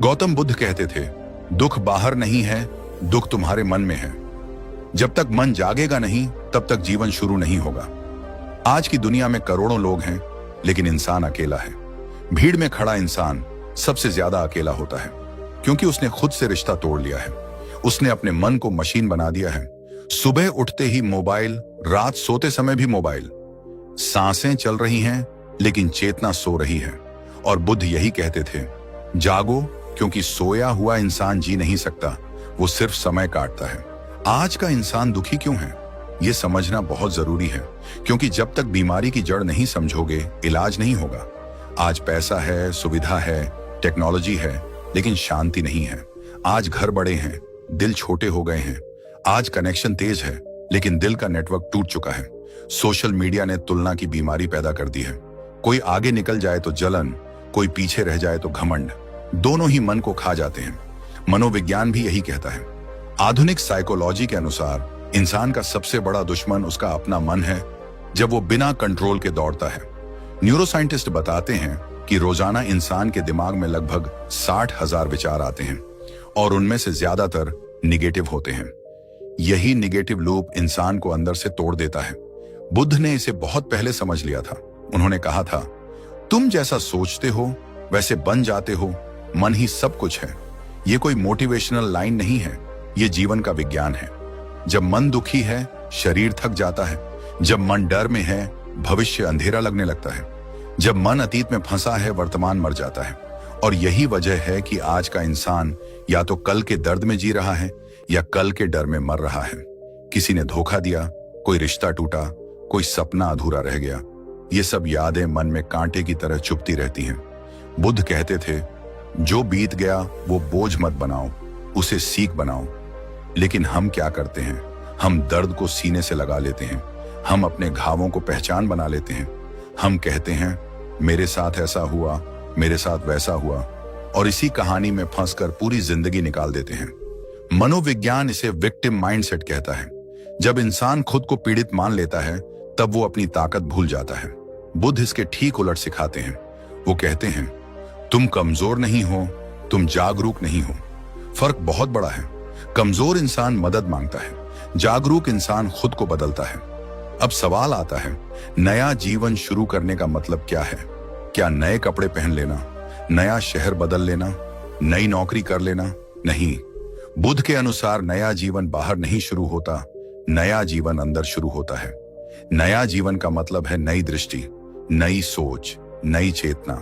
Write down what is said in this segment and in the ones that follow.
गौतम बुद्ध कहते थे, दुख बाहर नहीं है, दुख तुम्हारे मन में है। जब तक मन जागेगा नहीं, तब तक जीवन शुरू नहीं होगा। आज की दुनिया में करोड़ों लोग हैं, लेकिन इंसान अकेला है। भीड़ में खड़ा इंसान सबसे ज्यादा अकेला होता है, क्योंकि उसने खुद से रिश्ता तोड़ लिया है। उसने अपने मन को मशीन बना दिया है। सुबह उठते ही मोबाइल, रात सोते समय भी मोबाइल। सांसें चल रही हैं, लेकिन चेतना सो रही है। और बुद्ध यही कहते थे, जागो, क्योंकि सोया हुआ इंसान जी नहीं सकता, वो सिर्फ समय काटता है। आज का इंसान दुखी क्यों है, ये समझना बहुत जरूरी है, क्योंकि जब तक बीमारी की जड़ नहीं समझोगे, इलाज नहीं होगा। आज पैसा है, सुविधा है, टेक्नोलॉजी है, लेकिन शांति नहीं है। आज घर बड़े हैं, दिल छोटे हो गए हैं। आज कनेक्शन तेज है, लेकिन दिल का नेटवर्क टूट चुका है। सोशल मीडिया ने तुलना की बीमारी पैदा कर दी है। कोई आगे निकल जाए तो जलन, कोई पीछे रह जाए तो घमंड। दोनों ही मन को खा जाते हैं। मनोविज्ञान भी यही कहता है। आधुनिक साइकोलॉजी के अनुसार इंसान का सबसे बड़ा दुश्मन उसका अपना मन है, जब वो बिना कंट्रोल के दौड़ता है। न्यूरोसाइंटिस्ट बताते हैं कि रोजाना इंसान के दिमाग में लगभग 60,000 विचार आते हैं, और उनमें से ज्यादातर निगेटिव होते हैं। यही निगेटिव लूप इंसान को अंदर से तोड़ देता है। बुद्ध ने इसे बहुत पहले समझ लिया था। उन्होंने कहा था, तुम जैसा सोचते हो वैसे बन जाते हो, मन ही सब कुछ है। ये कोई मोटिवेशनल लाइन नहीं है, ये जीवन का विज्ञान है। जब मन दुखी है, शरीर थक जाता है। जब मन डर में है, भविष्य अंधेरा लगने लगता है। जब मन अतीत में फंसा है, वर्तमान मर जाता है। और यही वजह है कि आज का इंसान या तो कल के दर्द में जी रहा है, या कल के डर में मर रहा है। किसी ने धोखा दिया, कोई रिश्ता टूटा, कोई सपना अधूरा रह गया। ये सब यादें मन में कांटे की तरह चुभती रहती हैं। बुद्ध कहते थे, जो बीत गया वो बोझ मत बनाओ, उसे सीख बनाओ। लेकिन हम क्या करते हैं? हम दर्द को सीने से लगा लेते हैं। हम अपने घावों को पहचान बना लेते हैं। हम कहते हैं, मेरे साथ ऐसा हुआ, मेरे साथ वैसा हुआ, और इसी कहानी में फंसकर पूरी जिंदगी निकाल देते हैं। मनोविज्ञान इसे विक्टिम माइंडसेट कहता है। जब इंसान खुद को पीड़ित मान लेता है, तब वो अपनी ताकत भूल जाता है। बुद्ध इसके ठीक उलट सिखाते हैं। वो कहते हैं, तुम कमजोर नहीं हो, तुम जागरूक नहीं हो। फर्क बहुत बड़ा है। कमजोर इंसान मदद मांगता है, जागरूक इंसान खुद को बदलता है। अब सवाल आता है, नया जीवन शुरू करने का मतलब क्या है? क्या नए कपड़े पहन लेना, नया शहर बदल लेना, नई नौकरी कर लेना? नहीं। बुद्ध के अनुसार नया जीवन बाहर नहीं शुरू होता, नया जीवन अंदर शुरू होता है। नया जीवन का मतलब है नई दृष्टि, नई सोच, नई चेतना,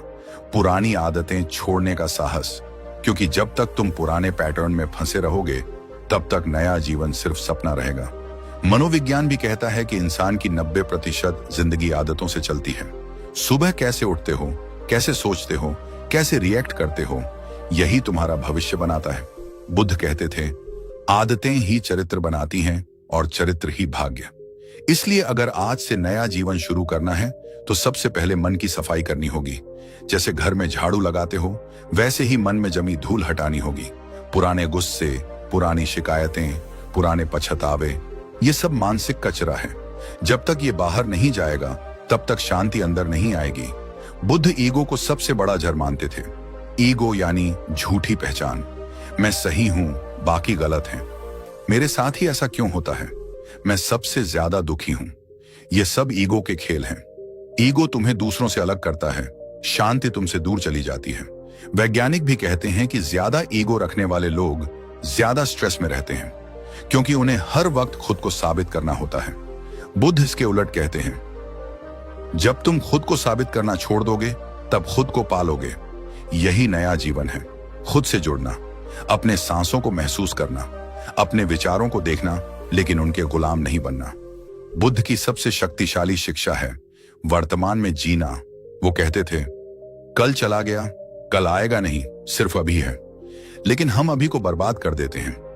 पुरानी आदतें छोड़ने का साहस। क्योंकि जब तक तुम पुराने पैटर्न में फंसे रहोगे, तब तक नया जीवन सिर्फ सपना रहेगा। मनोविज्ञान भी कहता है कि इंसान की 90% जिंदगी आदतों से चलती है। सुबह कैसे उठते हो, कैसे सोचते हो, कैसे रिएक्ट करते हो, यही तुम्हारा भविष्य बनाता है। बुद्ध कहते थे, आदतें ही चरित्र बनाती हैं और चरित्र ही भाग्य। इसलिए अगर आज से नया जीवन शुरू करना है, तो सबसे पहले मन की सफाई करनी होगी। जैसे घर में झाड़ू लगाते हो, वैसे ही मन में जमी धूल हटानी होगी। पुराने गुस्से, पुरानी शिकायतें, पुराने पछतावे, ये सब मानसिक कचरा है। जब तक ये बाहर नहीं जाएगा, तब तक शांति अंदर नहीं आएगी। बुद्ध ईगो को सबसे बड़ा जड़ मानते थे। ईगो यानी झूठी पहचान। मैं सही हूं, बाकी गलत हैं। मेरे साथ ही ऐसा क्यों होता है? मैं सबसे ज्यादा दुखी हूं। ये सब ईगो के खेल हैं। ईगो तुम्हें दूसरों से अलग करता है, शांति तुमसे दूर चली जाती है। वैज्ञानिक भी कहते हैं कि ज्यादा ईगो रखने वाले लोग ज्यादा स्ट्रेस में रहते हैं, क्योंकि उन्हें हर वक्त खुद को साबित करना होता है। बुद्ध इसके उलट कहते हैं, जब तुम खुद को साबित करना छोड़ दोगे, तब खुद को पालोगे। यही नया जीवन है। खुद से जुड़ना, अपने सांसों को महसूस करना, अपने विचारों को देखना, लेकिन उनके गुलाम नहीं बनना। बुद्ध की सबसे शक्तिशाली शिक्षा है वर्तमान में जीना। वो कहते थे, कल चला गया, कल आएगा नहीं, सिर्फ अभी है। लेकिन हम अभी को बर्बाद कर देते हैं।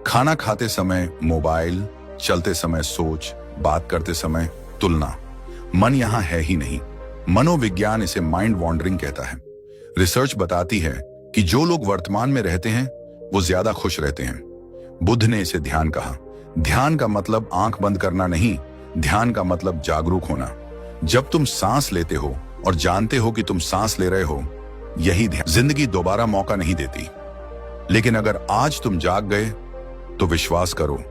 खाना खाते समय मोबाइल, चलते समय सोच, बात करते समय तुलना। मन यहां है ही नहीं। मनोविज्ञान इसे माइंड वॉन्डरिंग कहता है। रिसर्च बताती है कि जो लोग वर्तमान में रहते हैं, वो ज्यादा खुश रहते हैं। बुद्ध ने इसे ध्यान कहा। ध्यान का मतलब आंख बंद करना नहीं, ध्यान का मतलब जागरूक होना। जब तुम सांस लेते हो और जानते हो कि तुम सांस ले रहे हो, यही ध्यान। जिंदगी दोबारा मौका नहीं देती, लेकिन अगर आज तुम जाग गए तो विश्वास करो,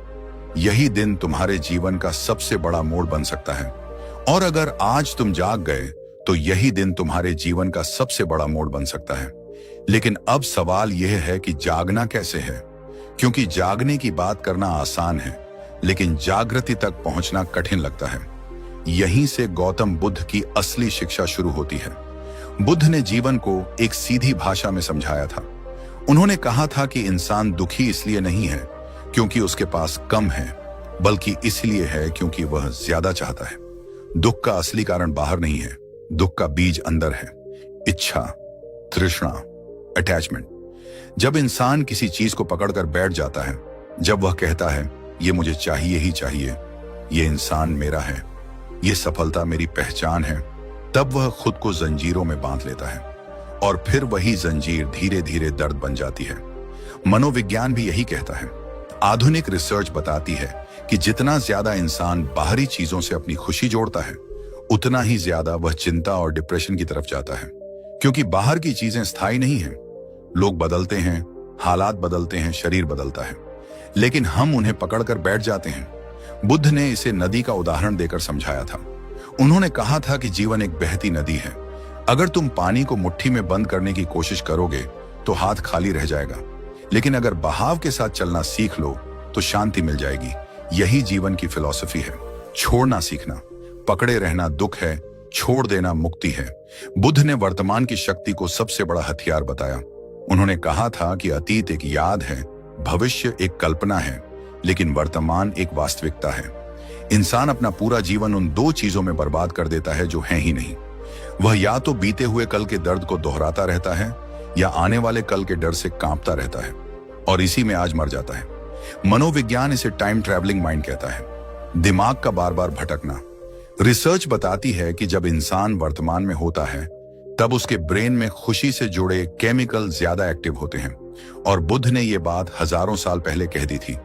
यही दिन तुम्हारे जीवन का सबसे बड़ा मोड़ बन सकता है। और अगर आज तुम जाग गए तो यही दिन तुम्हारे जीवन का सबसे बड़ा मोड़ बन सकता है। लेकिन अब सवाल यह है कि जागना कैसे है, क्योंकि जागने की बात करना आसान है, लेकिन जागृति तक पहुंचना कठिन लगता है। यहीं से गौतम बुद्ध की असली शिक्षा शुरू होती है। बुद्ध ने जीवन को एक सीधी भाषा में समझाया था। उन्होंने कहा था कि इंसान दुखी इसलिए नहीं है क्योंकि उसके पास कम है, बल्कि इसलिए है क्योंकि वह ज्यादा चाहता है। दुख का असली कारण बाहर नहीं है, दुख का बीज अंदर है। इच्छा, तृष्णा, अटैचमेंट। जब इंसान किसी चीज को पकड़कर बैठ जाता है, जब वह कहता है ये मुझे चाहिए ही चाहिए, ये इंसान मेरा है, ये सफलता मेरी पहचान है, तब वह खुद को जंजीरों में बांध लेता है। और फिर वही जंजीर धीरे धीरे दर्द बन जाती है। मनोविज्ञान भी यही कहता है। आधुनिक रिसर्च बताती है कि जितना ज्यादा इंसान बाहरी चीजों से अपनी खुशी जोड़ता है, उतना ही ज्यादा वह चिंता और डिप्रेशन की तरफ जाता है। क्योंकि बाहर की चीजें स्थायी नहीं हैं। लोग बदलते हैं, हालात बदलते हैं, शरीर बदलता है, लेकिन हम उन्हें पकड़कर बैठ जाते हैं। बुद्ध ने इसे नदी का उदाहरण देकर समझाया था। उन्होंने कहा था कि जीवन एक बहती नदी है। अगर तुम पानी को मुट्ठी में बंद करने की कोशिश करोगे तो हाथ खाली रह जाएगा, लेकिन अगर बहाव के साथ चलना सीख लो तो शांति मिल जाएगी। यही जीवन की फिलॉसफी है। छोड़ना सीखना। पकड़े रहना दुख है, छोड़ देना मुक्ति है। बुद्ध ने वर्तमान की शक्ति को सबसे बड़ा हथियार बताया। उन्होंने कहा था कि अतीत एक याद है, भविष्य एक कल्पना है, लेकिन वर्तमान एक वास्तविकता है। इंसान अपना पूरा जीवन उन दो चीजों में बर्बाद कर देता है जो है ही नहीं। वह या तो बीते हुए कल के दर्द को दोहराता रहता है, या आने वाले कल के डर से कांपता रहता है, और इसी में आज मर जाता है। मनोविज्ञान इसे टाइम ट्रैवलिंग माइंड कहता है, दिमाग का बार बार भटकना। रिसर्च बताती है कि जब इंसान वर्तमान में होता है, तब उसके ब्रेन में खुशी से जुड़े केमिकल ज्यादा एक्टिव होते हैं। और बुद्ध ने यह बात हजारों साल पहले कह दी थी।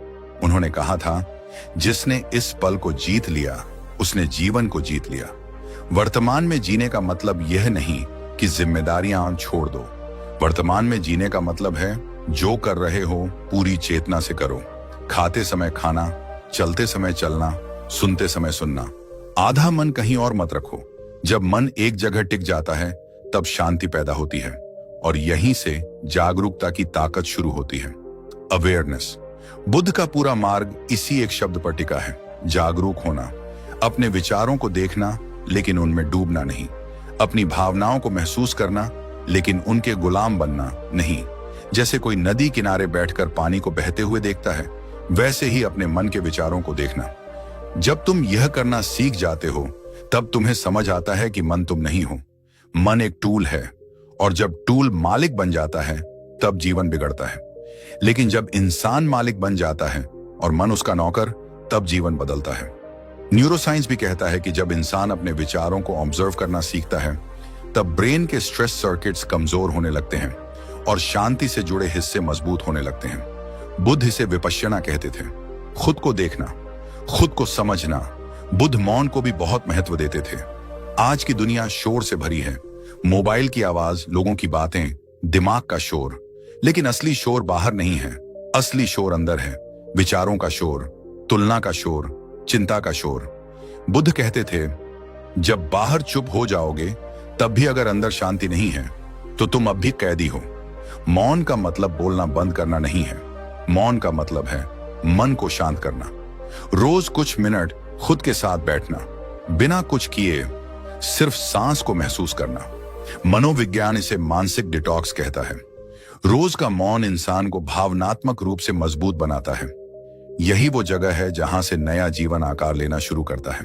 उन्होंने कहा था, जिसने इस पल को जीत लिया, उसने जीवन को जीत लिया। वर्तमान में जीने का मतलब यह नहीं कि जिम्मेदारियां छोड़ दो। वर्तमान में जीने का मतलब है जो कर रहे हो पूरी चेतना से करो। खाते समय खाना, चलते समय चलना, सुनते समय सुनना। आधा मन कहीं और मत रखो। जब मन एक जगह टिक जाता है तब शांति पैदा होती है, और यहीं से जागरूकता की ताकत शुरू होती है। अवेयरनेस। बुद्ध का पूरा मार्ग इसी एक शब्द पर टिका है, जागरूक होना। अपने विचारों को देखना, लेकिन उनमें डूबना नहीं। अपनी भावनाओं को महसूस करना, लेकिन उनके गुलाम बनना नहीं। जैसे कोई नदी किनारे बैठकर पानी को बहते हुए देखता है, वैसे ही अपने मन के विचारों को देखना। जब तुम यह करना सीख जाते हो, तब तुम्हें समझ आता है कि मन तुम नहीं हो। मन एक टूल है, और जब टूल मालिक बन जाता है तब जीवन बिगड़ता है। लेकिन जब इंसान मालिक बन जाता है और मन उसका नौकर, तब जीवन बदलता है। न्यूरोसाइंस भी कहता है कि जब इंसान अपने विचारों को ऑब्जर्व करना सीखता है, तब ब्रेन के स्ट्रेस सर्किट्स कमजोर होने लगते हैं और शांति से जुड़े हिस्से मजबूत होने लगते हैं। बुद्ध इसे विपश्यना कहते थे, खुद को देखना, खुद को समझना। बुद्ध मौन को भी बहुत महत्व देते थे। आज की दुनिया शोर से भरी है, मोबाइल की आवाज, लोगों की बातें, दिमाग का शोर। लेकिन असली शोर बाहर नहीं है, असली शोर अंदर है। विचारों का शोर, तुलना का शोर, चिंता का शोर। बुद्ध कहते थे, जब बाहर चुप हो जाओगे तब भी अगर अंदर शांति नहीं है तो तुम अब भी कैदी हो। मौन का मतलब बोलना बंद करना नहीं है, मौन का मतलब है मन को शांत करना। रोज कुछ मिनट खुद के साथ बैठना, बिना कुछ किए सिर्फ सांस को महसूस करना। मनोविज्ञान इसे मानसिक डिटॉक्स कहता है। रोज का मौन इंसान को भावनात्मक रूप से मजबूत बनाता है। यही वो जगह है जहां से नया जीवन आकार लेना शुरू करता है।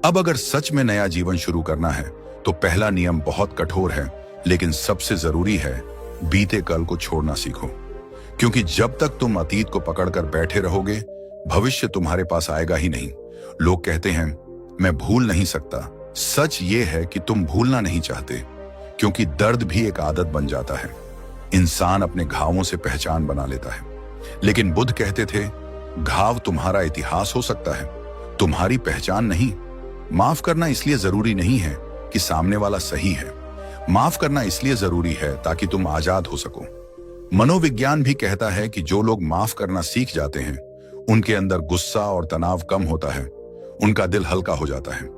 अब अगर सच में नया जीवन शुरू करना है तो पहला नियम बहुत कठोर है, लेकिन सबसे जरूरी है, बीते कल को छोड़ना सीखो। क्योंकि जब तक तुम अतीत को पकड़कर बैठे रहोगे, भविष्य तुम्हारे पास आएगा ही नहीं। लोग कहते हैं, मैं भूल नहीं सकता। सच ये है कि तुम भूलना नहीं चाहते, क्योंकि दर्द भी एक आदत बन जाता है। इंसान अपने घावों से पहचान बना लेता है। लेकिन बुद्ध कहते थे, घाव तुम्हारा इतिहास हो सकता है, तुम्हारी पहचान नहीं। माफ करना इसलिए जरूरी नहीं है कि सामने वाला सही है, माफ करना इसलिए जरूरी है ताकि तुम आजाद हो सको। मनोविज्ञान भी कहता है कि जो लोग माफ करना सीख जाते हैं उनके अंदर गुस्सा और तनाव कम होता है, उनका दिल हल्का हो जाता है।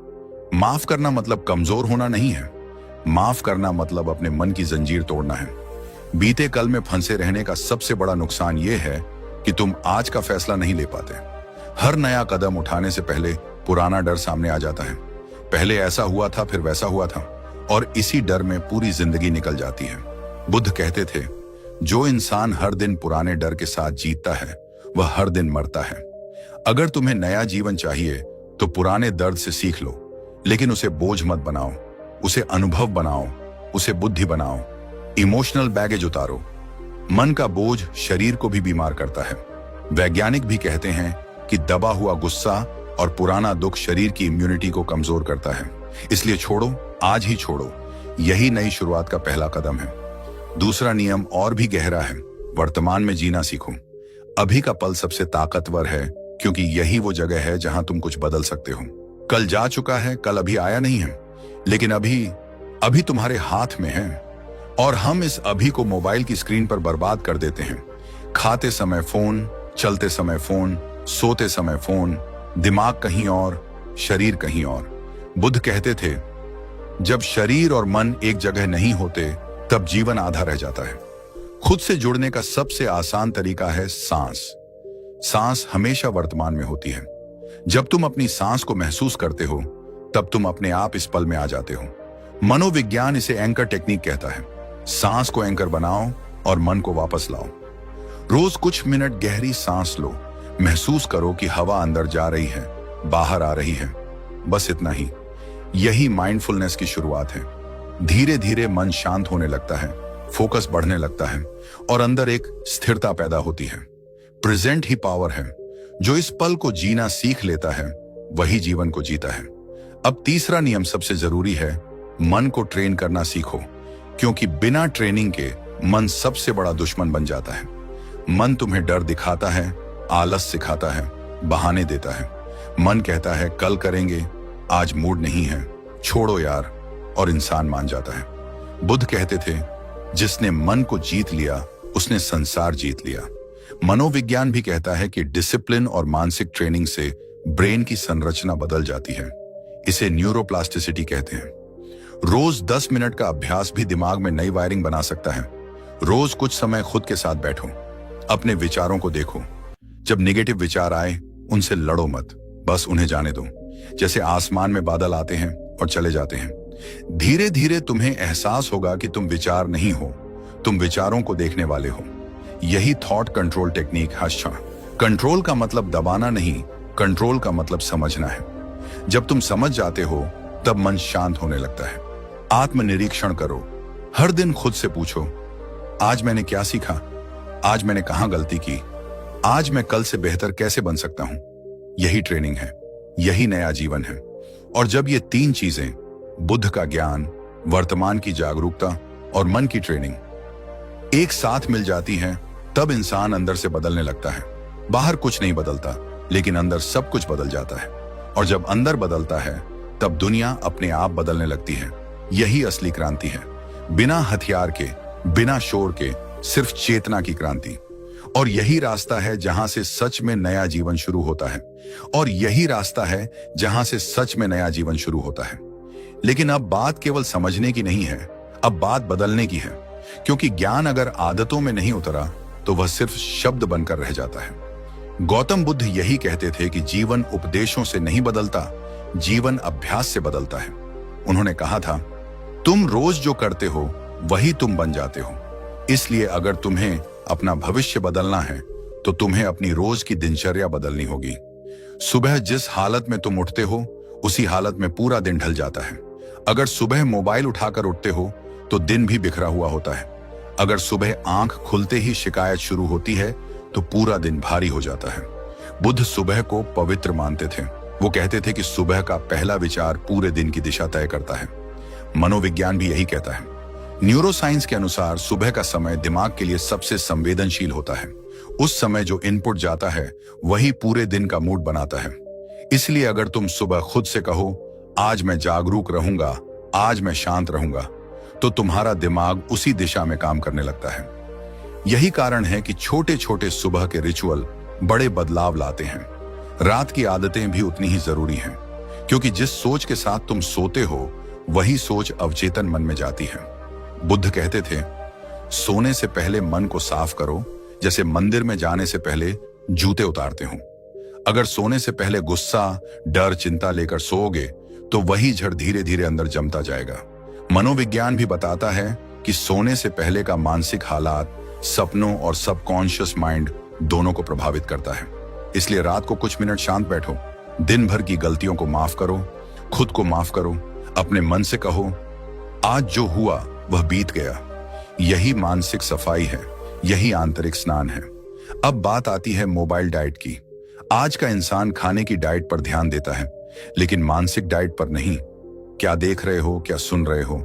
माफ करना मतलब कमजोर होना नहीं है। माफ करना मतलब अपने मन की जंजीर तोड़ना है। बीते कल में फंसे रहने का सबसे बड़ा नुकसान यह है कि तुम आज का फैसला नहीं ले पाते। हर नया कदम उठाने से पहले पुराना डर सामने आ जाता है। पहले ऐसा हुआ था, फिर वैसा हुआ था, और इसी डर में पूरी जिंदगी निकल जाती है। बुद्ध कहते थे, जो इंसान हर दिन पुराने डर के साथ जीतता है वह हर दिन मरता है। अगर तुम्हें नया जीवन चाहिए तो पुराने दर्द से सीख लो, लेकिन उसे बोझ मत बनाओ, उसे अनुभव बनाओ, उसे बुद्धि बनाओ। इमोशनल बैगेज उतारो। मन का बोझ शरीर को भी बीमार करता है। वैज्ञानिक भी कहते हैं कि दबा हुआ गुस्सा और पुराना दुख शरीर की इम्यूनिटी को कमजोर करता है। इसलिए छोड़ो, आज ही छोड़ो। यही नई शुरुआत का पहला कदम है। दूसरा नियम और भी गहरा है। वर्तमान में जीना सीखो। अभी का पल सबसे ताकतवर है, क्योंकि यही वो जगह है जहां तुम कुछ बदल सकते हो। कल जा चुका है, कल अभी आया नहीं है, लेकिन अभी तुम्हारे हाथ में है। और हम इस अभी को मोबाइल की स्क्रीन पर बर्बाद कर देते हैं। खाते समय फोन, चलते समय फोन, सोते समय फोन, दिमाग कहीं और, शरीर कहीं और। बुद्ध कहते थे, जब शरीर और मन एक जगह नहीं होते तब जीवन आधा रह जाता है। खुद से जुड़ने का सबसे आसान तरीका है सांस। सांस हमेशा वर्तमान में होती है। जब तुम अपनी सांस को महसूस करते हो तब तुम अपने आप इस पल में आ जाते हो। मनोविज्ञान इसे एंकर टेक्निक कहता है। सांस को एंकर बनाओ और मन को वापस लाओ। रोज कुछ मिनट गहरी सांस लो। महसूस करो कि हवा अंदर जा रही है, बाहर आ रही है। बस इतना ही। यही माइंडफुलनेस की शुरुआत है। धीरे धीरे मन शांत होने लगता है, फोकस बढ़ने लगता है और अंदर एक स्थिरता पैदा होती है। प्रेजेंट ही पावर है। जो इस पल को जीना सीख लेता है वही जीवन को जीता है। अब तीसरा नियम सबसे जरूरी है। मन को ट्रेन करना सीखो, क्योंकि बिना ट्रेनिंग के मन सबसे बड़ा दुश्मन बन जाता है। मन तुम्हें डर दिखाता है, आलस सिखाता है, बहाने देता है। मन कहता है कल करेंगे, आज मूड नहीं है, छोड़ो यार, और इंसान मान जाता है। बुद्ध कहते थे, जिसने मन को जीत लिया उसने संसार जीत लिया। मनोविज्ञान भी कहता है कि डिसिप्लिन और मानसिक ट्रेनिंग से ब्रेन की संरचना बदल जाती है। इसे न्यूरोप्लास्टिसिटी कहते हैं। रोज 10 मिनट का अभ्यास भी दिमाग में नई वायरिंग बना सकता है। रोज कुछ समय खुद के साथ बैठो, अपने विचारों को देखो। जब नेगेटिव विचार आए उनसे लड़ो मत, बस उन्हें जाने दो। जैसे आसमान में बादल आते हैं और चले जाते हैं। धीरे धीरे तुम्हें एहसास होगा कि तुम विचार नहीं हो, तुम विचारों को देखने वाले हो। यही थॉट कंट्रोल टेक्निक है। कंट्रोल का मतलब दबाना नहीं, कंट्रोल का मतलब समझना है। जब तुम समझ जाते हो तब मन शांत होने लगता है। आत्मनिरीक्षण करो। हर दिन खुद से पूछो, आज मैंने क्या सीखा, आज मैंने कहां गलती की, आज मैं कल से बेहतर कैसे बन सकता हूं। यही ट्रेनिंग है, यही नया जीवन है। और जब ये तीन चीजें, बुद्ध का ज्ञान, वर्तमान की जागरूकता और मन की ट्रेनिंग, एक साथ मिल जाती हैं, तब इंसान अंदर से बदलने लगता है। बाहर कुछ नहीं बदलता, लेकिन अंदर सब कुछ बदल जाता है। और जब अंदर बदलता है तब दुनिया अपने आप बदलने लगती है। यही असली क्रांति है। बिना हथियार के, बिना शोर के, सिर्फ चेतना की क्रांति। और यही रास्ता है जहां से सच में नया जीवन शुरू होता है। और यही रास्ता है जहां से सच में नया जीवन शुरू होता है। लेकिन अब बात केवल समझने की नहीं है, अब बात बदलने की है। क्योंकि ज्ञान अगर आदतों में नहीं उतरा तो वह सिर्फ शब्द बनकर रह जाता है। गौतम बुद्ध यही कहते थे कि जीवन उपदेशों से नहीं बदलता, जीवन अभ्यास से बदलता है। उन्होंने कहा था, तुम रोज जो करते हो वही तुम बन जाते हो। इसलिए अगर तुम्हें अपना भविष्य बदलना है तो तुम्हें अपनी रोज की दिनचर्या बदलनी होगी। सुबह जिस हालत में तुम उठते हो उसी हालत में पूरा दिन ढल जाता है। अगर सुबह मोबाइल उठाकर उठते हो तो दिन भी बिखरा हुआ होता है। अगर सुबह आंख खुलते ही शिकायत शुरू होती है तो पूरा दिन भारी हो जाता है। बुद्ध सुबह को पवित्र मानते थे। वो कहते थे कि सुबह का पहला विचार पूरे दिन की दिशा तय करता है। मनोविज्ञान भी यही कहता है। न्यूरोसाइंस के अनुसार सुबह का समय दिमाग के लिए सबसे संवेदनशील होता है। उस समय जो इनपुट जाता है वही पूरे दिन का मूड बनाता है। इसलिए अगर तुम सुबह खुद से कहो, आज मैं जागरूक रहूंगा, आज मैं शांत रहूंगा, तो तुम्हारा दिमाग उसी दिशा में काम करने लगता है। यही कारण है कि छोटे छोटे सुबह के रिचुअल बड़े बदलाव लाते हैं। रात की आदतें भी उतनी ही जरूरी हैं, क्योंकि जिस सोच के साथ तुम सोते हो वही सोच अवचेतन मन में जाती है। बुद्ध कहते थे, सोने से पहले मन को साफ करो, जैसे मंदिर में जाने से पहले जूते उतारते हो। अगर सोने से पहले गुस्सा, डर, चिंता लेकर सोओगे तो वही जड़ धीरे धीरे अंदर जमता जाएगा। मनोविज्ञान भी बताता है कि सोने से पहले का मानसिक हालात सपनों और सबकॉन्शियस माइंड दोनों को प्रभावित करता है। इसलिए रात को कुछ मिनट शांत बैठो, दिन भर की गलतियों को माफ करो, खुद को माफ करो, अपने मन से कहो, आज जो हुआ वह बीत गया। यही मानसिक सफाई है, यही आंतरिक स्नान है। अब बात आती है मोबाइल डाइट की। आज का इंसान खाने की डाइट पर ध्यान देता है, लेकिन मानसिक डाइट पर नहीं। क्या देख रहे हो, क्या सुन रहे हो,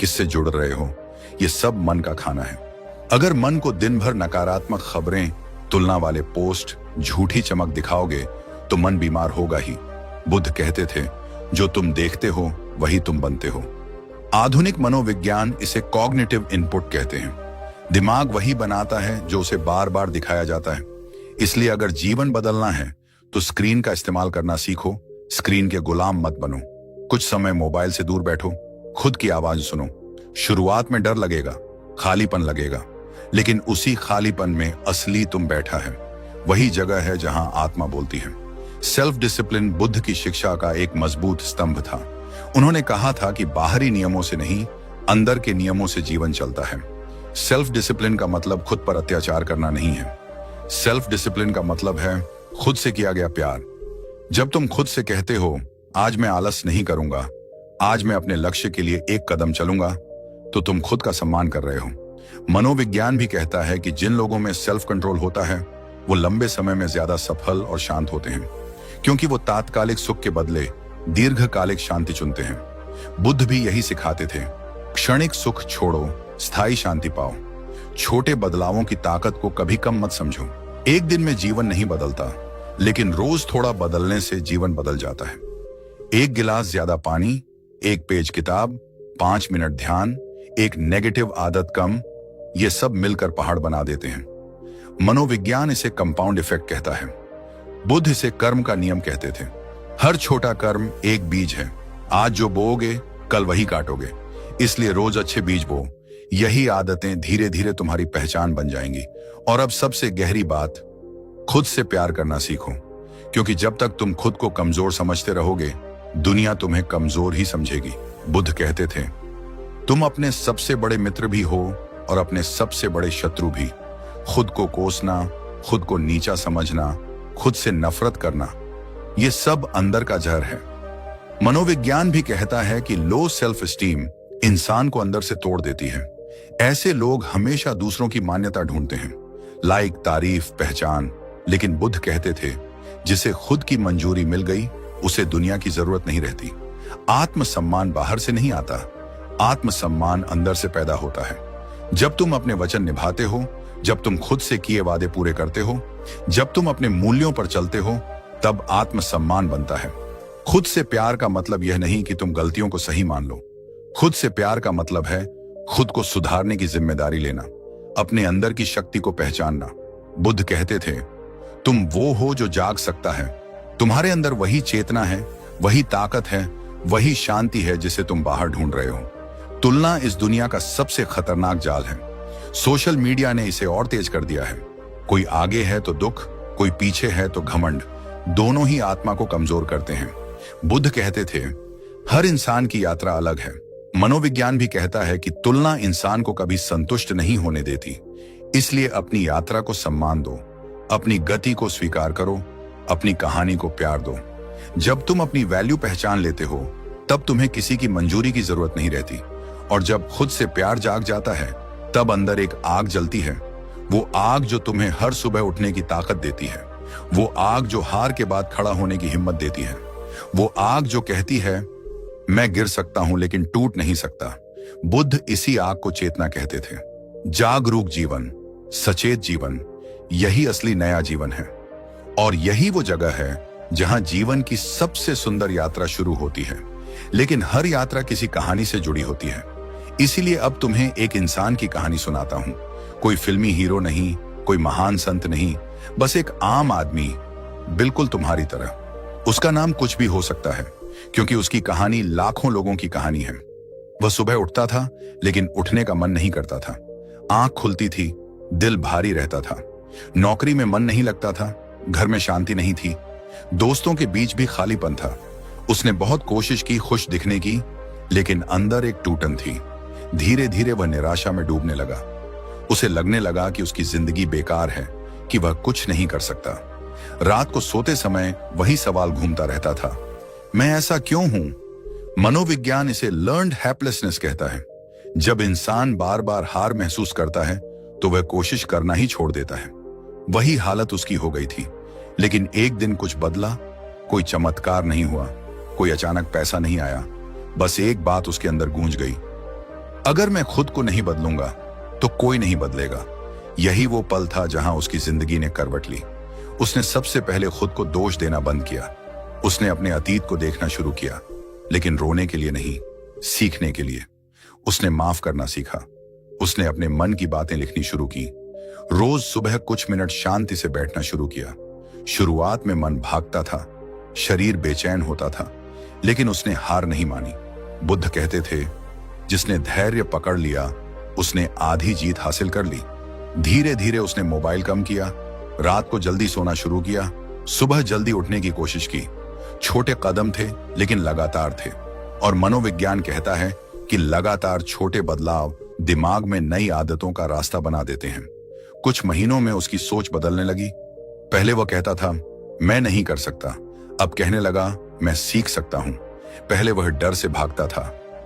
किससे जुड़ रहे हो, यह सब मन का खाना है। अगर मन को दिन भर नकारात्मक खबरें, तुलना वाले पोस्ट, झूठी चमक दिखाओगे तो मन बीमार होगा ही। बुद्ध कहते थे, जो तुम देखते हो वही तुम बनते हो। आधुनिक मनोविज्ञान इसे कॉग्निटिव इनपुट कहते हैं। दिमाग वही बनाता है जो उसे बार बार दिखाया जाता है। इसलिए अगर जीवन बदलना है तो स्क्रीन का इस्तेमाल करना सीखो, स्क्रीन के गुलाम मत बनो। कुछ समय मोबाइल से दूर बैठो, खुद की आवाज सुनो। शुरुआत में डर लगेगा, खालीपन लगेगा, लेकिन उसी खालीपन में असली तुम बैठा है। वही जगह है जहां आत्मा बोलती है। सेल्फ डिसिप्लिन बुद्ध की शिक्षा का एक मजबूत स्तंभ था। उन्होंने कहा था कि बाहरी नियमों से नहीं, अंदर के नियमों से जीवन चलता है। सेल्फ डिसिप्लिन का मतलब खुद पर अत्याचार करना नहीं है। सेल्फ डिसिप्लिन का मतलब है खुद से किया गया प्यार। जब तुम खुद से कहते हो, आज मैं आलस नहीं करूंगा, आज मैं अपने लक्ष्य के लिए एक कदम चलूंगा, तो तुम खुद का सम्मान कर रहे हो। मनोविज्ञान भी कहता है कि जिन लोगों में सेल्फ कंट्रोल होता है वो लंबे समय में ज्यादा सफल और शांत होते हैं, क्योंकि वो तात्कालिक सुख के बदले दीर्घकालिक शांति चुनते हैं। बुद्ध भी यही सिखाते थे, क्षणिक सुख छोड़ो, स्थायी शांति पाओ। छोटे बदलावों की ताकत को कभी कम मत समझो। एक दिन में जीवन नहीं बदलता, लेकिन रोज थोड़ा बदलने से जीवन बदल जाता है। एक गिलास ज्यादा पानी, एक पेज किताब, 5 मिनट ध्यान, एक नेगेटिव आदत कम, ये सब मिलकर पहाड़ बना देते हैं। मनोविज्ञान इसे कंपाउंड इफेक्ट कहता है। बुद्ध इसे कर्म का नियम कहते थे। हर छोटा कर्म एक बीज है। आज जो बोओगे कल वही काटोगे। इसलिए रोज अच्छे बीज बो। यही आदतें धीरे धीरे तुम्हारी पहचान बन जाएंगी। और अब सबसे गहरी बात, खुद से प्यार करना सीखो, क्योंकि जब तक तुम खुद को कमजोर समझते रहोगे, दुनिया तुम्हें कमजोर ही समझेगी। बुद्ध कहते थे, तुम अपने सबसे बड़े मित्र भी हो और अपने सबसे बड़े शत्रु भी। खुद को कोसना, खुद को नीचा समझना, खुद से नफरत करना, ये सब अंदर का जहर है। मनोविज्ञान भी कहता है कि लो सेल्फ स्टीम इंसान को अंदर से तोड़ देती है। ऐसे लोग हमेशा दूसरों की मान्यता ढूंढते हैं, लाइक, तारीफ, पहचान। लेकिन बुद्ध कहते थे, जिसे खुद की मंजूरी मिल गई उसे दुनिया की जरूरत नहीं रहती। आत्मसम्मान बाहर से नहीं आता, आत्मसम्मान अंदर से पैदा होता है। जब तुम अपने वचन निभाते हो, जब तुम खुद से किए वादे पूरे करते हो, जब तुम अपने मूल्यों पर चलते हो, तब आत्मसम्मान बनता है। खुद से प्यार का मतलब यह नहीं कि तुम गलतियों को सही मान लो। खुद से प्यार का मतलब है खुद को सुधारने की जिम्मेदारी लेना, अपने अंदर की शक्ति को पहचानना। बुद्ध कहते थे, तुम वो हो जो जाग सकता है। तुम्हारे अंदर वही चेतना है, वही ताकत है, वही शांति है जिसे तुम बाहर ढूंढ रहे हो। तुलना इस दुनिया का सबसे खतरनाक जाल है। सोशल मीडिया ने इसे और तेज कर दिया है। कोई आगे है तो दुख, कोई पीछे है तो घमंड। दोनों ही आत्मा को कमजोर करते हैं। बुद्ध कहते थे, हर इंसान की यात्रा अलग है। मनोविज्ञान भी कहता है कि तुलना इंसान को कभी संतुष्ट नहीं होने देती। इसलिए अपनी यात्रा को सम्मान दो, अपनी गति को स्वीकार करो, अपनी कहानी को प्यार दो। जब तुम अपनी वैल्यू पहचान लेते हो, तब तुम्हें किसी की मंजूरी की जरूरत नहीं रहती। और जब खुद से प्यार जाग जाता है, तब अंदर एक आग जलती है। वो आग जो तुम्हें हर सुबह उठने की ताकत देती है। वो आग जो हार के बाद खड़ा होने की हिम्मत देती है। वो आग जो कहती है, मैं गिर सकता हूं लेकिन टूट नहीं सकता। बुद्ध इसी आग को चेतना कहते थे। जागरूक जीवन, सचेत जीवन, यही असली नया जीवन है। और यही वो जगह है जहां जीवन की सबसे सुंदर यात्रा शुरू होती है। लेकिन हर यात्रा किसी कहानी से जुड़ी होती है। इसीलिए अब तुम्हें एक इंसान की कहानी सुनाता हूं। कोई फिल्मी हीरो नहीं, कोई महान संत नहीं, बस एक आम आदमी, बिल्कुल तुम्हारी तरह। उसका नाम कुछ भी हो सकता है, क्योंकि उसकी कहानी लाखों लोगों की कहानी है। वह सुबह उठता था, लेकिन उठने का मन नहीं करता था। आंख खुलती थी, दिल भारी रहता था। नौकरी में मन नहीं लगता था, घर में शांति नहीं थी, दोस्तों के बीच भी खालीपन था। उसने बहुत कोशिश की खुश दिखने की, लेकिन अंदर एक टूटन थी। धीरे धीरे वह निराशा में डूबने लगा। उसे लगने लगा कि उसकी जिंदगी बेकार है, कि वह कुछ नहीं कर सकता। रात को सोते समय वही सवाल घूमता रहता था, मैं ऐसा क्यों हूं? मनोविज्ञान इसे लर्न्ड हेल्पलेसनेस कहता है। जब इंसान बार बार हार महसूस करता है तो वह कोशिश करना ही छोड़ देता है। वही हालत उसकी हो गई थी। लेकिन एक दिन कुछ बदला। कोई चमत्कार नहीं हुआ, कोई अचानक पैसा नहीं आया, बस एक बात उसके अंदर गूंज गई, अगर मैं खुद को नहीं बदलूंगा तो कोई नहीं बदलेगा। यही वो पल था जहां उसकी जिंदगी ने करवट ली। उसने सबसे पहले खुद को दोष देना बंद किया। उसने अपने अतीत को देखना शुरू किया, लेकिन रोने के लिए नहीं, सीखने के लिए। उसने माफ करना सीखा। उसने अपने मन की बातें लिखनी शुरू की। रोज सुबह कुछ मिनट शांति से बैठना शुरू किया। शुरुआत में मन भागता था, शरीर बेचैन होता था, लेकिन उसने हार नहीं मानी। बुद्ध कहते थे, जिसने धैर्य पकड़ लिया उसने आधी जीत हासिल कर ली। धीरे धीरे उसने मोबाइल कम किया, रात को जल्दी सोना शुरू किया, सुबह जल्दी उठने की कोशिश की। छोटे कदम थे, लेकिन लगातार थे। और मनोविज्ञान कहता है कि लगातार छोटे बदलाव दिमाग में नई आदतों का रास्ता बना देते हैं। कुछ महीनों में उसकी सोच बदलने लगी। पहले वह कहता था, मैं नहीं कर सकता, अब कहने लगा, मैं सीख सकता हूं। पहले वह डर से भागता था,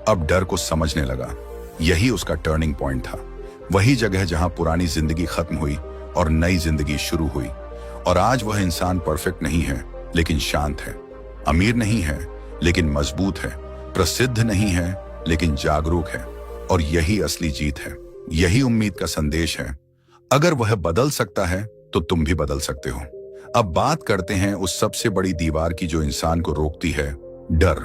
अब डर को समझने लगा। यही उसका टर्निंग पॉइंट था। वही जगह जहां पुरानी जिंदगी खत्म हुई और नई जिंदगी शुरू हुई। और आज वह इंसान परफेक्ट नहीं है, लेकिन शांत है। अमीर नहीं है, लेकिन मजबूत है। प्रसिद्ध नहीं है, लेकिन जागरूक है। और यही असली जीत है। यही उम्मीद का संदेश है। अगर वह बदल सकता है तो तुम भी बदल सकते हो। अब बात करते हैं उस सबसे बड़ी दीवार की जो इंसान को रोकती है, डर।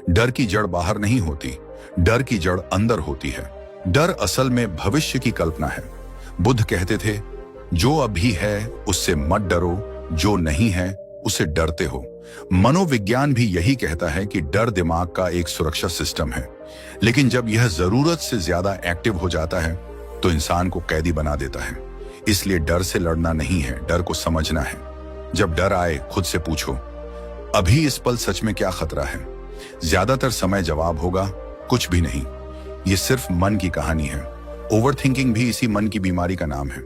डर की जड़ बाहर नहीं होती, डर की जड़ अंदर होती है। डर असल में भविष्य की कल्पना है। बुद्ध कहते थे, जो अभी है उससे मत डरो, जो नहीं है उससे डरते हो। मनोविज्ञान भी यही कहता है कि डर दिमाग का एक सुरक्षा सिस्टम है, लेकिन जब यह जरूरत से ज्यादा एक्टिव हो जाता है तो इंसान को कैदी बना देता है। इसलिए डर से लड़ना नहीं है, डर को समझना है। जब डर आए खुद से पूछो, अभी इस पल सच में क्या खतरा है? ज्यादातर समय जवाब होगा, कुछ भी नहीं। ये सिर्फ मन की कहानी है। ओवरथिंकिंग भी इसी मन की बीमारी का नाम है।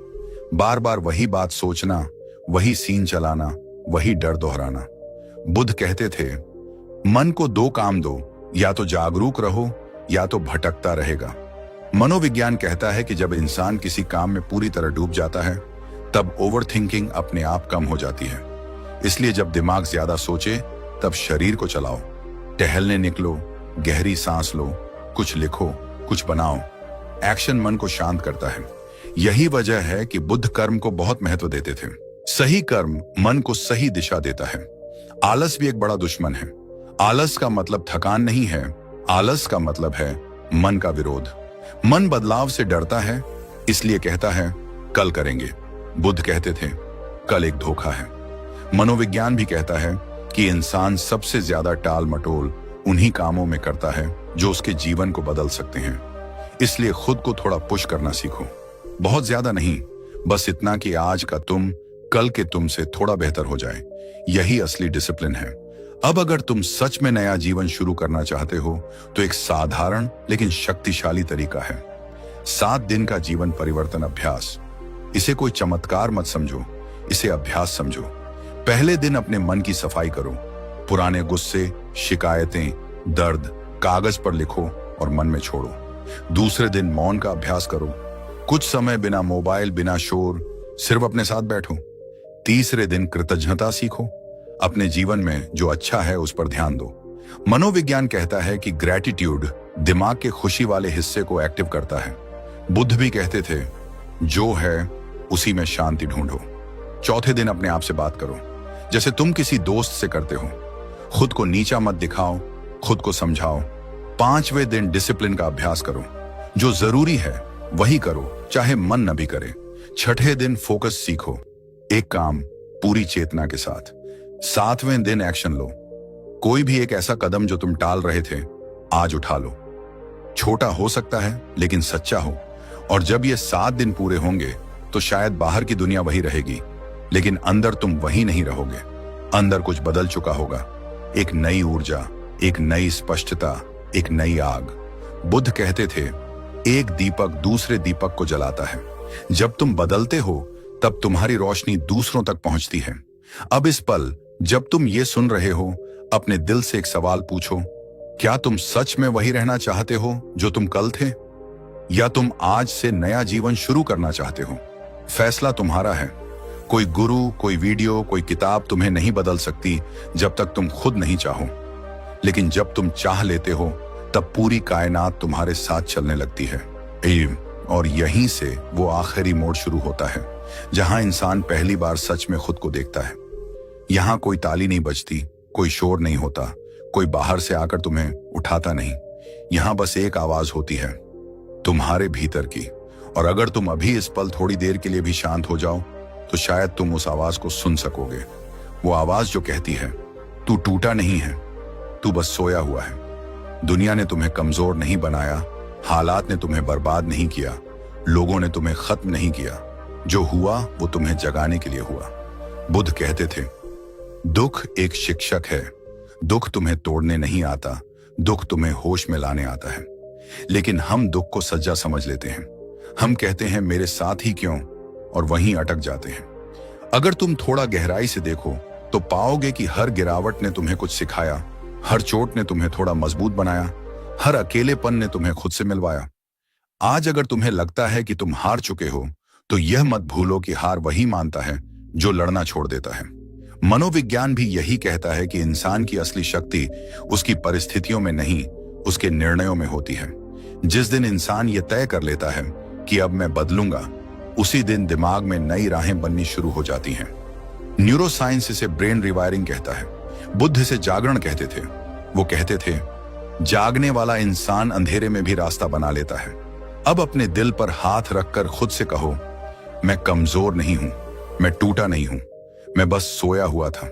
बार बार वही बात सोचना, वही सीन चलाना, वही डर दोहराना। बुद्ध कहते थे, मन को दो काम दो, या तो जागरूक रहो या तो भटकता रहेगा। मनोविज्ञान कहता है कि जब इंसान किसी काम में पूरी तरह डूब जाता है तब ओवरथिंकिंग अपने आप कम हो जाती है। इसलिए जब दिमाग ज्यादा सोचे तब शरीर को चलाओ, टहलने निकलो, गहरी सांस लो, कुछ लिखो, कुछ बनाओ। एक्शन मन को शांत करता है। यही वजह है कि बुद्ध कर्म को बहुत महत्व देते थे। सही कर्म मन को सही दिशा देता है। आलस भी एक बड़ा दुश्मन है। आलस का मतलब थकान नहीं है, आलस का मतलब है मन का विरोध। मन बदलाव से डरता है, इसलिए कहता है कल करेंगे। बुद्ध कहते थे, कल एक धोखा है। मनोविज्ञान भी कहता है कि इंसान सबसे ज्यादा टाल मटोल उन्हीं कामों में करता है जो उसके जीवन को बदल सकते हैं। इसलिए खुद को थोड़ा पुश करना सीखो। बहुत ज्यादा नहीं, बस इतना कि आज का तुम कल के तुम से थोड़ा बेहतर हो जाए। यही असली डिसिप्लिन है। अब अगर तुम सच में नया जीवन शुरू करना चाहते हो तो एक साधारण लेकिन शक्तिशाली तरीका है, 7 दिन का जीवन परिवर्तन अभ्यास। इसे कोई चमत्कार मत समझो, इसे अभ्यास समझो। पहले दिन अपने मन की सफाई करो। पुराने गुस्से, शिकायतें, दर्द कागज पर लिखो और मन में छोड़ो। दूसरे दिन मौन का अभ्यास करो। कुछ समय बिना मोबाइल, बिना शोर, सिर्फ अपने साथ बैठो। तीसरे दिन कृतज्ञता सीखो। अपने जीवन में जो अच्छा है उस पर ध्यान दो। मनोविज्ञान कहता है कि ग्रैटिट्यूड दिमाग के खुशी वाले हिस्से को एक्टिव करता है। बुद्ध भी कहते थे, जो है उसी में शांति ढूंढो। चौथे दिन अपने आप से बात करो, जैसे तुम किसी दोस्त से करते हो। खुद को नीचा मत दिखाओ, खुद को समझाओ। 5वें दिन डिसिप्लिन का अभ्यास करो। जो जरूरी है वही करो, चाहे मन न भी करे। छठे दिन फोकस सीखो, एक काम पूरी चेतना के साथ। सातवें दिन एक्शन लो, कोई भी एक ऐसा कदम जो तुम टाल रहे थे आज उठा लो। छोटा हो सकता है लेकिन सच्चा हो। और जब ये 7 दिन पूरे होंगे तो शायद बाहर की दुनिया वही रहेगी, लेकिन अंदर तुम वही नहीं रहोगे। अंदर कुछ बदल चुका होगा, एक नई ऊर्जा, एक नई स्पष्टता, एक नई आग। बुद्ध कहते थे, एक दीपक दूसरे दीपक को जलाता है। जब तुम बदलते हो तब तुम्हारी रोशनी दूसरों तक पहुंचती है। अब इस पल जब तुम ये सुन रहे हो, अपने दिल से एक सवाल पूछो, क्या तुम सच में वही रहना चाहते हो जो तुम कल थे, या तुम आज से नया जीवन शुरू करना चाहते हो? फैसला तुम्हारा है। कोई गुरु, कोई वीडियो, कोई किताब तुम्हें नहीं बदल सकती जब तक तुम खुद नहीं चाहो। लेकिन जब तुम चाह लेते हो तब पूरी कायनात तुम्हारे साथ चलने लगती है। और यहीं से वो आखिरी मोड़ शुरू होता है जहां इंसान पहली बार सच में खुद को देखता है। यहां कोई ताली नहीं बजती, कोई शोर नहीं होता, कोई बाहर से आकर तुम्हें उठाता नहीं। यहां बस एक आवाज होती है, तुम्हारे भीतर की। और अगर तुम अभी इस पल थोड़ी देर के लिए भी शांत हो जाओ तो शायद तुम उस आवाज को सुन सकोगे। वो आवाज जो कहती है, तू टूटा नहीं है, तू बस सोया हुआ है। दुनिया ने तुम्हें कमजोर नहीं बनाया, हालात ने तुम्हें बर्बाद नहीं किया, लोगों ने तुम्हें खत्म नहीं किया। जो हुआ वो तुम्हें जगाने के लिए हुआ। बुद्ध कहते थे, दुख एक शिक्षक है। दुख तुम्हें तोड़ने नहीं आता, दुख तुम्हें होश में लाने आता है। लेकिन हम दुख को सज्जा समझ लेते हैं। हम कहते हैं मेरे साथ ही क्यों, और वहीं अटक जाते हैं। अगर तुम थोड़ा गहराई से देखो तो पाओगे कि हर गिरावट ने तुम्हें कुछ सिखाया, हर चोट ने तुम्हें थोड़ा मजबूत बनाया, हर अकेलेपन ने तुम्हें खुद से मिलवाया। आज अगर तुम्हें लगता है कि तुम हार चुके हो तो यह मत भूलो कि हार वही मानता है जो लड़ना छोड़ देता है। मनोविज्ञान भी यही कहता है कि इंसान की असली शक्ति उसकी परिस्थितियों में नहीं, उसके निर्णयों में होती है। जिस दिन इंसान ये तय कर लेता है कि अब मैं बदलूंगा, उसी दिन दिमाग में नई राहें बननी शुरू हो जाती हैं। न्यूरोसाइंस इसे ब्रेन रिवायरिंग कहता है। बुद्ध इसे जागरण कहते थे। वो कहते थे, जागने वाला इंसान अंधेरे में भी रास्ता बना लेता है। अब अपने दिल पर हाथ रखकर खुद से कहो, मैं कमजोर नहीं हूं, मैं टूटा नहीं हूं, मैं बस सोया हुआ था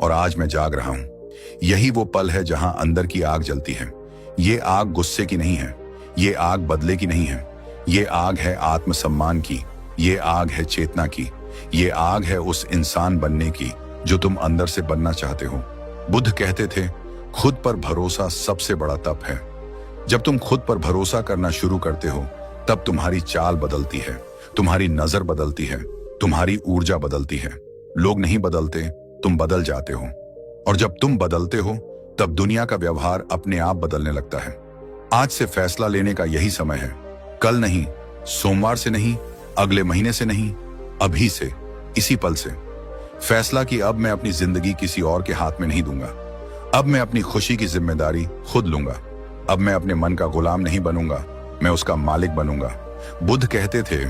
और आज मैं जाग रहा हूं। यही वो पल है जहां अंदर की आग जलती है। ये आग गुस्से की नहीं है, ये आग बदले की नहीं है, ये आग है आत्मसम्मान की, ये आग है चेतना की, ये आग है उस इंसान बनने की जो तुम अंदर से बनना चाहते हो। बुद्ध कहते थे, खुद पर भरोसा सबसे बड़ा तप है। जब तुम खुद पर भरोसा करना शुरू करते हो तब तुम्हारी चाल बदलती है, तुम्हारी नजर बदलती है, तुम्हारी ऊर्जा बदलती है। लोग नहीं बदलते, तुम बदल जाते हो। और जब तुम बदलते हो तब दुनिया का व्यवहार अपने आप बदलने लगता है। आज से फैसला लेने का यही समय है। कल नहीं, सोमवार से नहीं, अगले महीने से नहीं, अभी से, इसी पल से। फैसला कि अब मैं अपनी जिंदगी किसी और के हाथ में नहीं दूंगा। अब मैं अपनी खुशी की जिम्मेदारी खुद लूंगा। अब मैं अपने मन का गुलाम नहीं बनूंगा, मैं उसका मालिक बनूंगा। बुद्ध कहते थे,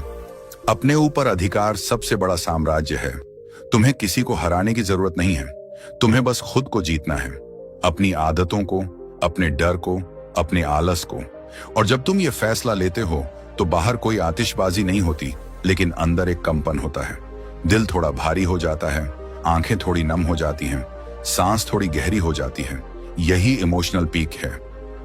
अपने ऊपर अधिकार सबसे बड़ा साम्राज्य है। तुम्हें किसी को हराने की जरूरत नहीं है, तुम्हें बस खुद को जीतना है। अपनी आदतों को, अपने डर को, अपने आलस को। और जब तुम ये फैसला लेते हो तो बाहर कोई आतिशबाजी नहीं होती, लेकिन अंदर एक कंपन होता है। दिल थोड़ा भारी हो जाता है, आंखें थोड़ी नम हो जाती हैं, सांस थोड़ी गहरी हो जाती है। यही इमोशनल पीक है।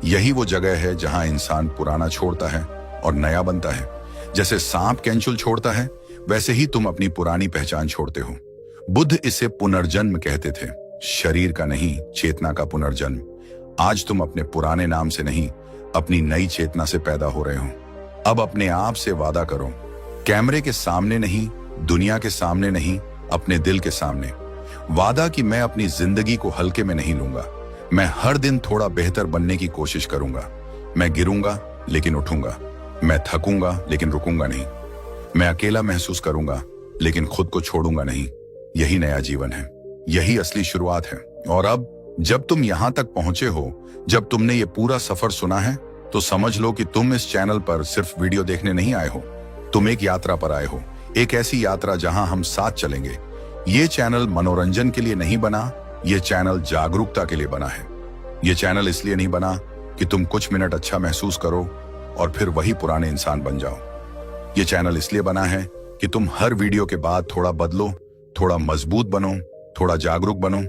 यही वो जगह है जहां इंसान पुराना छोड़ता है और नया बनता है। जैसे सांप कैंचुल छोड़ता है, वैसे ही तुम अपनी पुरानी पहचान छोड़ते हो। बुद्ध इसे पुनर्जन्म कहते थे। शरीर का नहीं, चेतना का पुनर्जन्म। आज तुम अपने पुराने नाम से नहीं, अपनी नई चेतना से पैदा हो रहे हो। अब अपने आप से वादा करो, कैमरे के सामने नहीं, दुनिया के सामने नहीं, अपने दिल के सामने। वादा कि मैं अपनी जिंदगी को हल्के में नहीं लूंगा। मैं हर दिन थोड़ा बेहतर बनने की कोशिश करूंगा। मैं गिरूंगा लेकिन उठूंगा। मैं थकूंगा लेकिन रुकूंगा नहीं। मैं अकेला महसूस करूंगा लेकिन खुद को छोड़ूंगा नहीं। यही नया जीवन है, यही असली शुरुआत है। और अब जब तुम यहां तक पहुंचे हो, जब तुमने ये पूरा सफर सुना है, तो समझ लो कि तुम इस चैनल पर सिर्फ वीडियो देखने नहीं आए हो। तुम एक यात्रा पर आए हो, एक ऐसी यात्रा जहां हम साथ चलेंगे। ये चैनल मनोरंजन के लिए नहीं बना, ये चैनल जागरूकता के लिए बना है। ये चैनल इसलिए नहीं बना कि तुम कुछ मिनट अच्छा महसूस करो, और फिर वही पुराने इंसान बन जाओ। ये चैनल इसलिए बना है कि तुम हर वीडियो के बाद थोड़ा बदलो, थोड़ा मजबूत बनो, थोड़ा जागरूक बनो।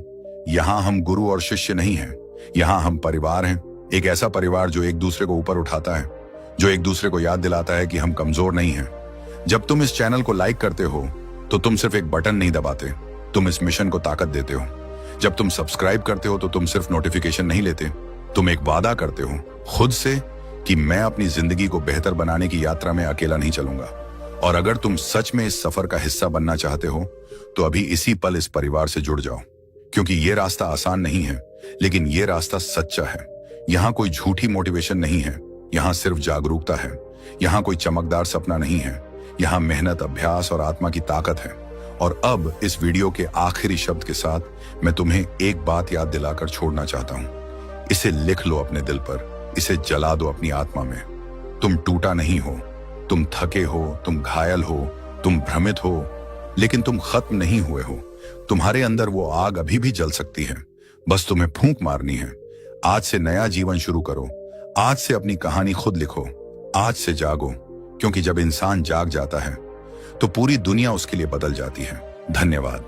यहाँ हम गुरु और शिष्य नहीं हैं, यहाँ हम परिवार हैं। एक ऐसा परिवार जो एक दूसरे को ऊपर उठाता है, जो एक दूसरे को याद दिलाता है कि हम कमजोर नहीं हैं। जब तुम इस चैनल को लाइक करते हो तो तुम सिर्फ एक बटन नहीं दबाते, तुम इस मिशन को ताकत देते हो। जब तुम सब्सक्राइब करते हो तो तुम सिर्फ नोटिफिकेशन नहीं लेते, तुम एक वादा करते हो खुद से कि मैं अपनी जिंदगी को बेहतर बनाने की यात्रा में अकेला नहीं चलूंगा। और अगर तुम सच में इस सफर का हिस्सा बनना चाहते हो तो अभी इसी पल इस परिवार से जुड़ जाओ, क्योंकि ये रास्ता आसान नहीं है, लेकिन ये रास्ता सच्चा है। यहाँ कोई झूठी मोटिवेशन नहीं है, यहाँ सिर्फ जागरूकता है। यहाँ कोई चमकदार सपना नहीं है, यहाँ मेहनत, अभ्यास और आत्मा की ताकत है। और अब इस वीडियो के आखिरी शब्द के साथ मैं तुम्हें एक बात याद दिलाकर छोड़ना चाहता हूँ। इसे लिख लो अपने दिल पर, इसे जला दो अपनी आत्मा में। तुम टूटा नहीं हो, तुम थके हो, तुम घायल हो, तुम भ्रमित हो, लेकिन तुम खत्म नहीं हुए हो। तुम्हारे अंदर वो आग अभी भी जल सकती है, बस तुम्हें फूंक मारनी है। आज से नया जीवन शुरू करो, आज से अपनी कहानी खुद लिखो, आज से जागो, क्योंकि जब इंसान जाग जाता है तो पूरी दुनिया उसके लिए बदल जाती है। धन्यवाद।